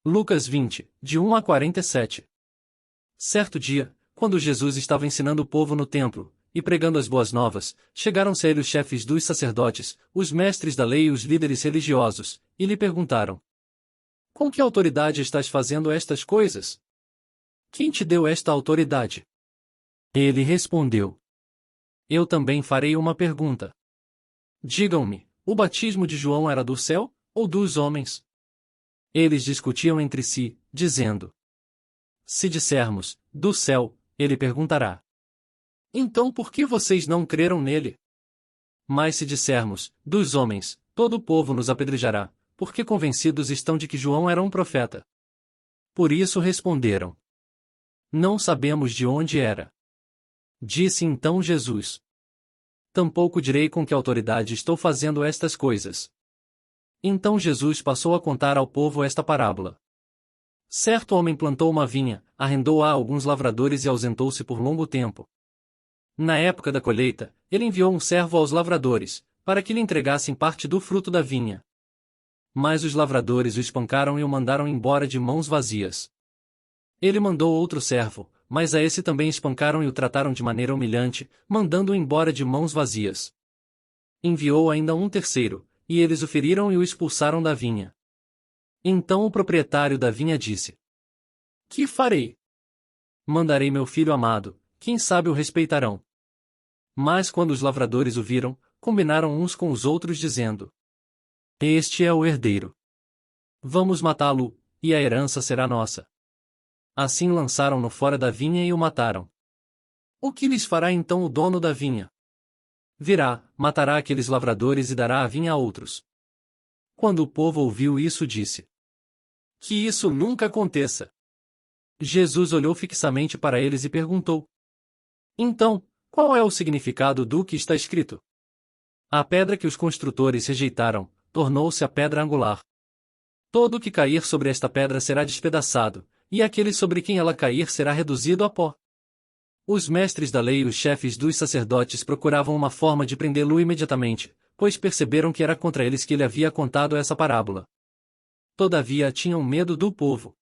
Lucas 20, de 1 a 47. Certo dia, quando Jesus estava ensinando o povo no templo, e pregando as boas novas, chegaram-se a ele os chefes dos sacerdotes, os mestres da lei e os líderes religiosos, e lhe perguntaram: Com que autoridade estás fazendo estas coisas? Quem te deu esta autoridade? Ele respondeu: Eu também farei uma pergunta. Digam-me, o batismo de João era do céu, ou dos homens? Eles discutiam entre si, dizendo: Se dissermos, do céu, ele perguntará: Então por que vocês não creram nele? Mas se dissermos, dos homens, todo o povo nos apedrejará, porque convencidos estão de que João era um profeta. Por isso responderam: Não sabemos de onde era. Disse então Jesus: Tampouco direi com que autoridade estou fazendo estas coisas. Então Jesus passou a contar ao povo esta parábola. Certo homem plantou uma vinha, arrendou-a a alguns lavradores e ausentou-se por longo tempo. Na época da colheita, ele enviou um servo aos lavradores, para que lhe entregassem parte do fruto da vinha. Mas os lavradores o espancaram e o mandaram embora de mãos vazias. Ele mandou outro servo, mas a esse também espancaram e o trataram de maneira humilhante, mandando-o embora de mãos vazias. Enviou ainda um terceiro, e eles o feriram e o expulsaram da vinha. Então o proprietário da vinha disse: Que farei? Mandarei meu filho amado, quem sabe o respeitarão. Mas quando os lavradores o viram, combinaram uns com os outros dizendo: Este é o herdeiro. Vamos matá-lo, e a herança será nossa. Assim lançaram-no fora da vinha e o mataram. O que lhes fará então o dono da vinha? Virá, matará aqueles lavradores e dará a vinha a outros. Quando o povo ouviu isso, disse: Que isso nunca aconteça. Jesus olhou fixamente para eles e perguntou: Então, qual é o significado do que está escrito? A pedra que os construtores rejeitaram, tornou-se a pedra angular. Todo o que cair sobre esta pedra será despedaçado, e aquele sobre quem ela cair será reduzido a pó. Os mestres da lei e os chefes dos sacerdotes procuravam uma forma de prendê-lo imediatamente, pois perceberam que era contra eles que ele havia contado essa parábola. Todavia tinham medo do povo.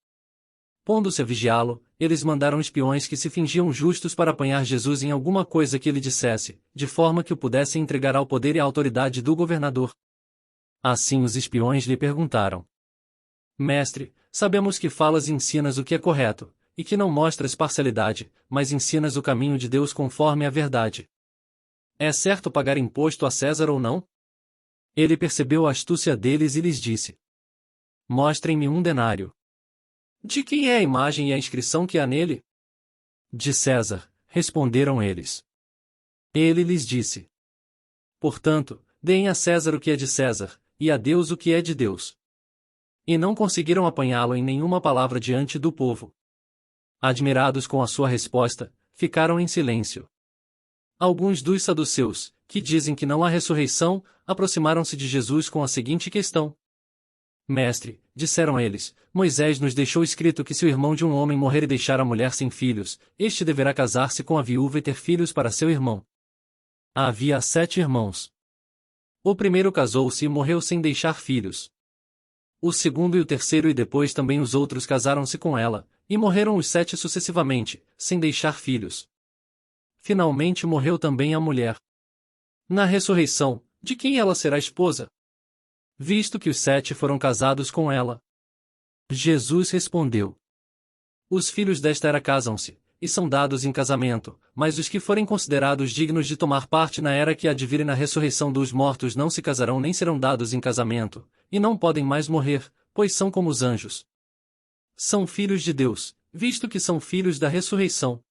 Pondo-se a vigiá-lo, eles mandaram espiões que se fingiam justos para apanhar Jesus em alguma coisa que ele dissesse, de forma que o pudessem entregar ao poder e à autoridade do governador. Assim os espiões lhe perguntaram: Mestre, sabemos que falas e ensinas o que é correto, e que não mostras parcialidade, mas ensinas o caminho de Deus conforme a verdade. É certo pagar imposto a César ou não? Ele percebeu a astúcia deles e lhes disse: Mostrem-me um denário. De quem é a imagem e a inscrição que há nele? De César, responderam eles. Ele lhes disse: Portanto, deem a César o que é de César, e a Deus o que é de Deus. E não conseguiram apanhá-lo em nenhuma palavra diante do povo. Admirados com a sua resposta, ficaram em silêncio. Alguns dos saduceus, que dizem que não há ressurreição, aproximaram-se de Jesus com a seguinte questão: Mestre, disseram eles, Moisés nos deixou escrito que se o irmão de um homem morrer e deixar a mulher sem filhos, este deverá casar-se com a viúva e ter filhos para seu irmão. Havia 7 irmãos. O primeiro casou-se e morreu sem deixar filhos. O segundo e o terceiro e depois também os outros casaram-se com ela, e morreram os 7 sucessivamente, sem deixar filhos. Finalmente morreu também a mulher. Na ressurreição, de quem ela será esposa? Visto que os 7 foram casados com ela. Jesus respondeu: Os filhos desta era casam-se, e são dados em casamento, mas os que forem considerados dignos de tomar parte na era que há de vir e na ressurreição dos mortos não se casarão nem serão dados em casamento, e não podem mais morrer, pois são como os anjos. São filhos de Deus, visto que são filhos da ressurreição.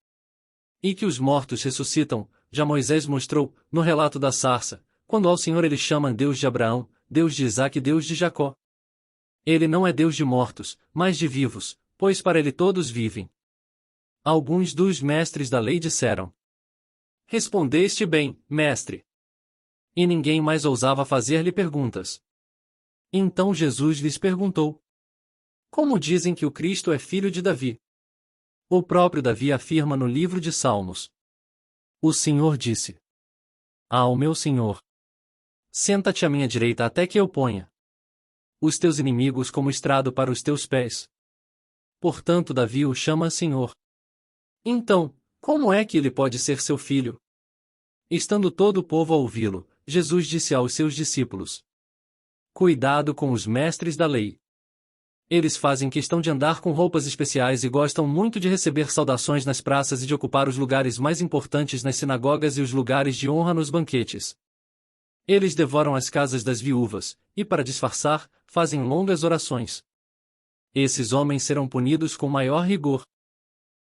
E que os mortos ressuscitam, já Moisés mostrou, no relato da sarça, quando ao Senhor ele chama Deus de Abraão, Deus de Isaque e Deus de Jacó. Ele não é Deus de mortos, mas de vivos, pois para ele todos vivem. Alguns dos mestres da lei disseram: Respondeste bem, mestre. E ninguém mais ousava fazer-lhe perguntas. Então Jesus lhes perguntou: Como dizem que o Cristo é filho de Davi? O próprio Davi afirma no livro de Salmos: O Senhor disse ao meu Senhor: Senta-te à minha direita até que eu ponha os teus inimigos como estrado para os teus pés. Portanto Davi o chama Senhor. Então, como é que ele pode ser seu filho? Estando todo o povo a ouvi-lo, Jesus disse aos seus discípulos: Cuidado com os mestres da lei. Eles fazem questão de andar com roupas especiais e gostam muito de receber saudações nas praças e de ocupar os lugares mais importantes nas sinagogas e os lugares de honra nos banquetes. Eles devoram as casas das viúvas, e para disfarçar, fazem longas orações. Esses homens serão punidos com maior rigor.